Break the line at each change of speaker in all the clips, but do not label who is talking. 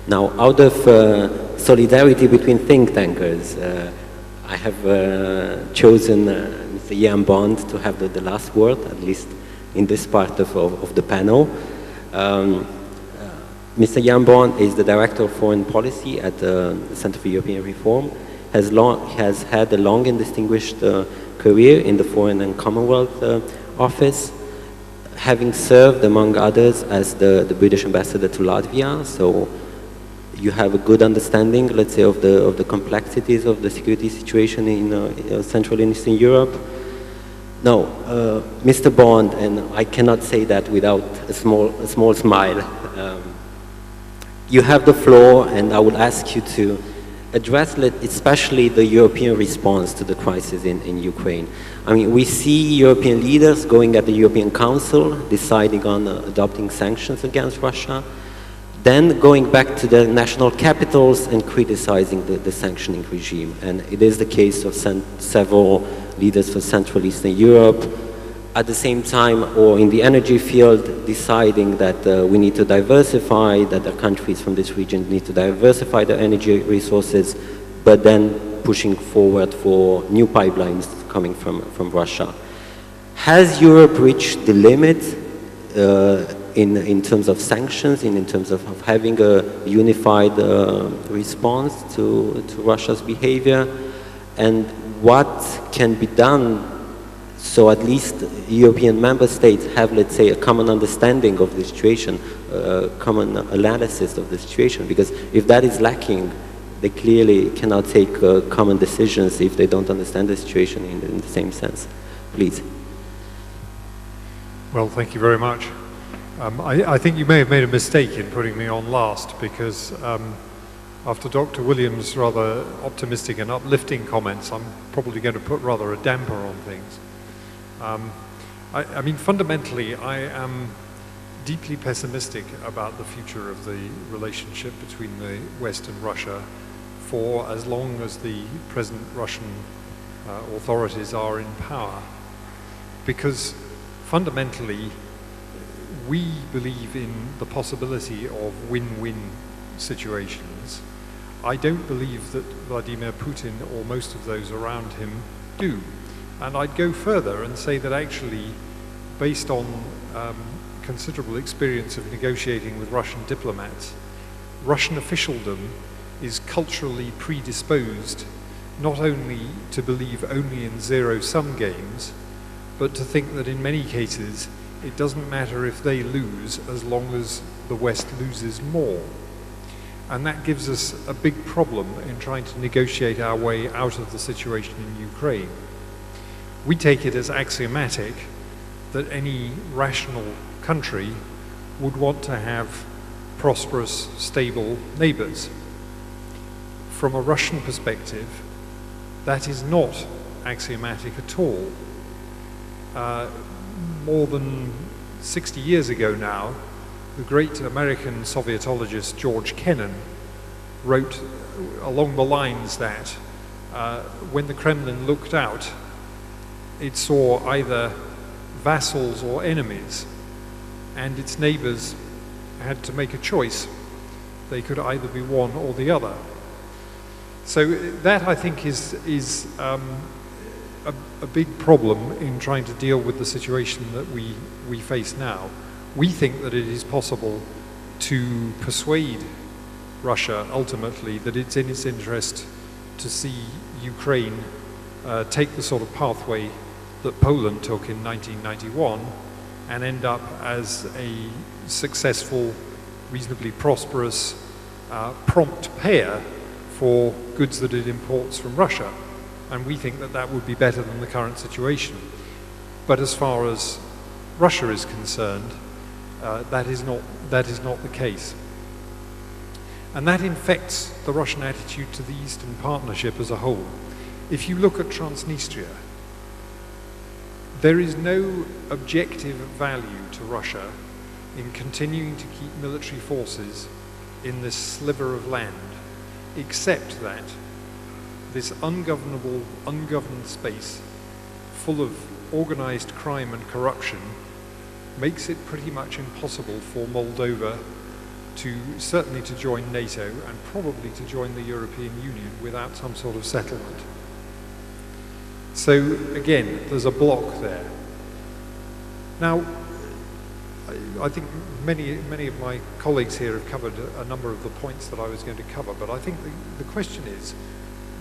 Now, out of solidarity between think tankers, I have chosen Mr. Jan Bond to have the last word, at least in this part of the panel. Mr. Jan Bond is the Director of Foreign Policy at the Center for European Reform, has had a long and distinguished career in the Foreign and Commonwealth Office, having served, among others, as the British ambassador to Latvia. So you have a good understanding, let's say, of the complexities of the security situation in Central and Eastern Europe. No, Mr. Bond, and I cannot say that without a small smile. You have the floor, and I will ask you to address especially the European response to the crisis in Ukraine. I mean, we see European leaders going at the European Council, deciding on adopting sanctions against Russia, then going back to their national capitals and criticizing the sanctioning regime. And it is the case of several leaders for Central Eastern Europe, at the same time, or in the energy field, deciding that we need to diversify, that the countries from this region need to diversify their energy resources, but then pushing forward for new pipelines coming from Russia. Has Europe reached the limit in terms of sanctions, in terms of having a unified response to Russia's behavior? And what can be done so at least European member states have, let's say, a common understanding of the situation, common analysis of the situation? Because if that is lacking, they clearly cannot take common decisions if they don't understand the situation in the same sense. Please.
Well, thank you very much. I think you may have made a mistake in putting me on last, because after Dr. Williams' rather optimistic and uplifting comments, I'm probably going to put rather a damper on things. I mean, fundamentally, I am deeply pessimistic about the future of the relationship between the West and Russia for as long as the present Russian authorities are in power. Because fundamentally, we believe in the possibility of win-win situations. I don't believe that Vladimir Putin or most of those around him do. And I'd go further and say that actually, based on considerable experience of negotiating with Russian diplomats, Russian officialdom is culturally predisposed not only to believe only in zero-sum games, but to think that in many cases it doesn't matter if they lose as long as the West loses more. And that gives us a big problem in trying to negotiate our way out of the situation in Ukraine. We take it as axiomatic that any rational country would want to have prosperous, stable neighbors. From a Russian perspective, that is not axiomatic at all. More than 60 years ago now, the great American Sovietologist George Kennan wrote along the lines that when the Kremlin looked out, it saw either vassals or enemies, and its neighbors had to make a choice. They could either be one or the other. So that, I think, is a big problem in trying to deal with the situation that we face now. We think that it is possible to persuade Russia ultimately that it's in its interest to see Ukraine take the sort of pathway that Poland took in 1991 and end up as a successful, reasonably prosperous, prompt payer for goods that it imports from Russia. And we think that that would be better than the current situation. But as far as Russia is concerned, that is not the case. And that infects the Russian attitude to the Eastern Partnership as a whole. If you look at Transnistria, there is no objective value to Russia in continuing to keep military forces in this sliver of land, except that this ungovernable, ungoverned space, full of organized crime and corruption, makes it pretty much impossible for Moldova certainly to join NATO and probably to join the European Union without some sort of settlement. So again, there's a block there. Now, I think many of my colleagues here have covered a number of the points that I was going to cover, but I think the question is,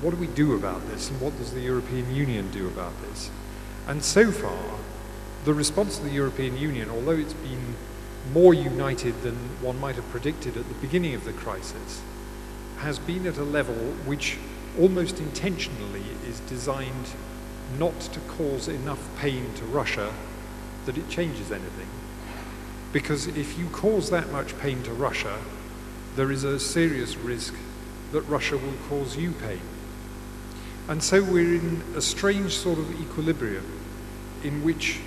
what do we do about this, and what does the European Union do about this? And so far, the response of the European Union, although it's been more united than one might have predicted at the beginning of the crisis, has been at a level which almost intentionally is designed not to cause enough pain to Russia that it changes anything. Because if you cause that much pain to Russia, there is a serious risk that Russia will cause you pain. And so we're in a strange sort of equilibrium in which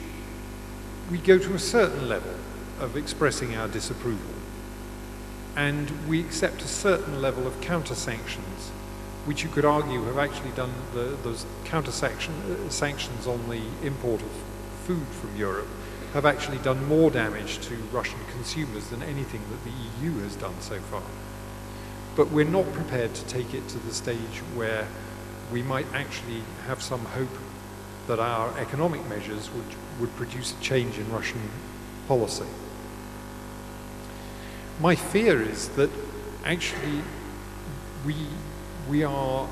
we go to a certain level of expressing our disapproval, and we accept a certain level of counter-sanctions, which you could argue have actually done those counter-sanctions on the import of food from Europe have actually done more damage to Russian consumers than anything that the EU has done so far. But we're not prepared to take it to the stage where we might actually have some hope that our economic measures would produce a change in Russian policy. My fear is that actually we are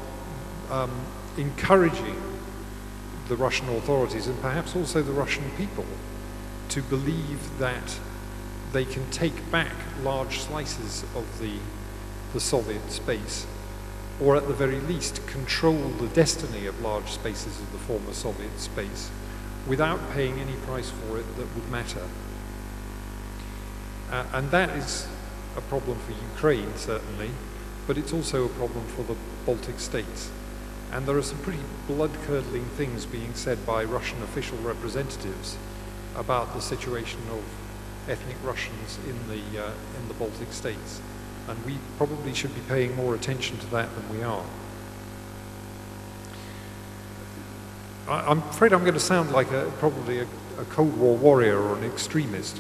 encouraging the Russian authorities and perhaps also the Russian people to believe that they can take back large slices of the Soviet space, or at the very least control the destiny of large spaces of the former Soviet space without paying any price for it that would matter. And that is a problem for Ukraine, certainly, but it's also a problem for the Baltic states. And there are some pretty blood-curdling things being said by Russian official representatives about the situation of ethnic Russians in the Baltic states. And we probably should be paying more attention to that than we are. I'm afraid I'm going to sound like probably a Cold War warrior or an extremist.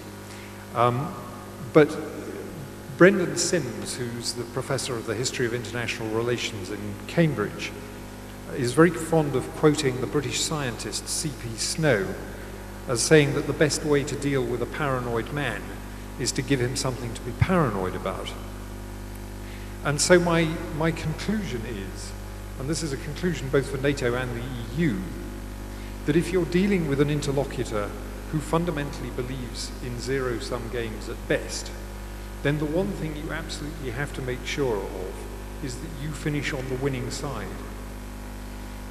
But Brendan Sims, who's the professor of the history of international relations in Cambridge, is very fond of quoting the British scientist C.P. Snow as saying that the best way to deal with a paranoid man is to give him something to be paranoid about. And so my conclusion is, and this is a conclusion both for NATO and the EU, that if you're dealing with an interlocutor who fundamentally believes in zero-sum games at best, then the one thing you absolutely have to make sure of is that you finish on the winning side.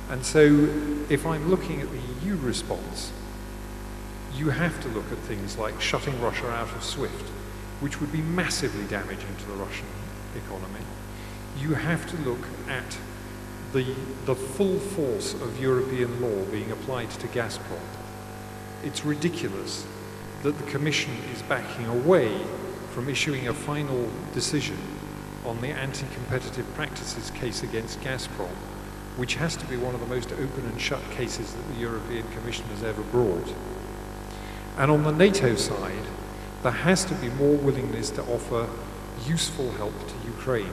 And so if I'm looking at the EU response, you have to look at things like shutting Russia out of SWIFT, which would be massively damaging to the Russian economy. You have to look at the full force of European law being applied to Gazprom. It's ridiculous that the Commission is backing away from issuing a final decision on the anti-competitive practices case against Gazprom, which has to be one of the most open and shut cases that the European Commission has ever brought. And on the NATO side, there has to be more willingness to offer useful help to Ukraine.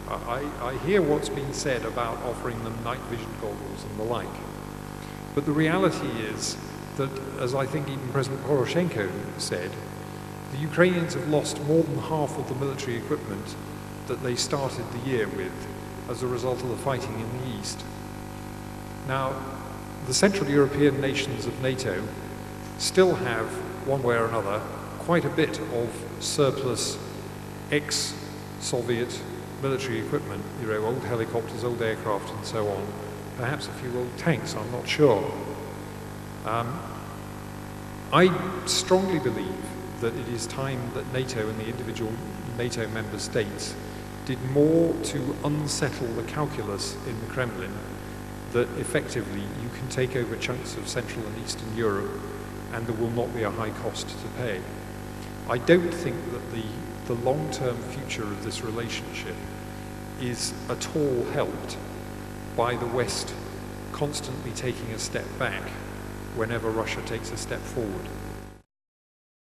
I hear what's been said about offering them night vision goggles and the like. But the reality is that, as I think even President Poroshenko said, the Ukrainians have lost more than half of the military equipment that they started the year with as a result of the fighting in the east. Now, the Central European nations of NATO still have, one way or another, quite a bit of surplus ex-Soviet military equipment, old helicopters, old aircraft and so on, perhaps a few old tanks, I'm not sure. I strongly believe that it is time that NATO and the individual NATO member states did more to unsettle the calculus in the Kremlin that effectively you can take over chunks of Central and Eastern Europe and there will not be a high cost to pay. I don't think that the long-term future of this relationship is at all helped by the West constantly taking a step back whenever Russia takes a step forward.